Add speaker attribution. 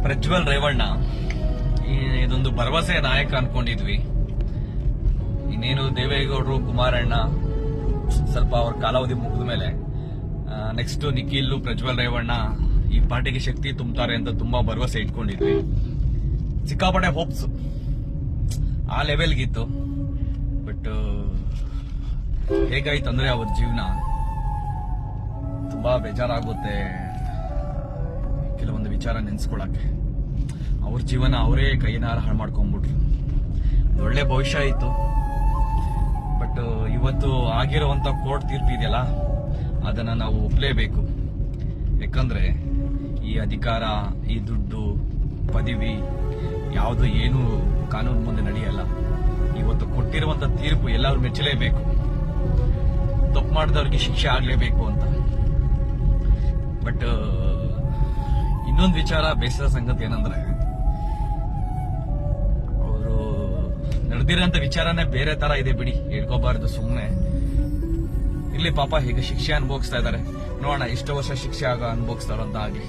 Speaker 1: ಪ್ರಜ್ವಲ್ ರೇವಣ್ಣ ಇದೊಂದು ಭರವಸೆ ನಾಯಕ ಅನ್ಕೊಂಡಿದ್ವಿ. ಇನ್ನೇನು ದೇವೇಗೌಡರು, ಕುಮಾರಣ್ಣ ಸ್ವಲ್ಪ ಅವ್ರ ಕಾಲಾವಧಿ ಮುಗಿದ ಮೇಲೆ ನೆಕ್ಸ್ಟ್ ನಿಖಿಲ್, ಪ್ರಜ್ವಲ್ ರೇವಣ್ಣ ಈ ಪಾರ್ಟಿಗೆ ಶಕ್ತಿ ತುಂಬುತ್ತಾರೆ ಅಂತ ತುಂಬಾ ಭರವಸೆ ಇಟ್ಕೊಂಡಿದ್ವಿ. ಸಿಕ್ಕಾಪಟ್ಟೆ ಹೋಪ್ಸ್ ಆ ಲೆವೆಲ್ಗಿತ್ತು. ಬಟ್ ಹೇಗಾಯ್ತು ಅಂದ್ರೆ ಅವ್ರ ಜೀವನ ತುಂಬಾ ಬೇಜಾರಾಗುತ್ತೆ. ಕೆಲವೊಂದು ವಿಚಾರ ನೆನ್ಸ್ಕೊಳಕ್ಕೆ ಅವ್ರ ಜೀವನ ಅವರೇ ಕೈನಾರ ಹಾಳು ಮಾಡ್ಕೊಂಡ್ಬಿಟ್ರು. ಒಳ್ಳೆ ಭವಿಷ್ಯ ಇತ್ತು. ಬಟ್ ಇವತ್ತು ಆಗಿರುವಂತ ಕೋರ್ಟ್ ತೀರ್ಪು ಇದೆಯಲ್ಲ, ಅದನ್ನ ನಾವು ಒಪ್ಲೇಬೇಕು. ಯಾಕಂದ್ರೆ ಈ ಅಧಿಕಾರ, ಈ ದುಡ್ಡು, ಪದವಿ ಯಾವುದು ಏನು ಕಾನೂನು ಮುಂದೆ ನಡೆಯಲ್ಲ. ಇವತ್ತು ಕೊಟ್ಟಿರುವಂತ ತೀರ್ಪು ಎಲ್ಲರೂ ಮೆಚ್ಚಲೇಬೇಕು. ತಪ್ಪು ಮಾಡಿದವ್ರಿಗೆ ಶಿಕ್ಷೆ ಆಗ್ಲೇಬೇಕು ಅಂತ. ಬಟ್ ಇನ್ನೊಂದು ವಿಚಾರ, ಬೇಸರ ಸಂಗತಿ ಏನಂದ್ರೆ ಅವರು ನಡೆದಿರೋಂಥ ವಿಚಾರನೇ ಬೇರೆ ತರ ಇದೆ. ಬಿಡಿ, ಹೇಳ್ಕೋಬಾರ್ದು ಸುಮ್ಮನೆ. ಇಲ್ಲಿ ಪಾಪ ಹೀಗೆ ಶಿಕ್ಷೆ ಅನುಭವಿಸ್ತಾ ಇದ್ದಾರೆ. ನೋಡೋಣ ಎಷ್ಟು ವರ್ಷ ಶಿಕ್ಷೆ ಅನುಭವಿಸ್ತಾರಂತ. ಹಾಗೆ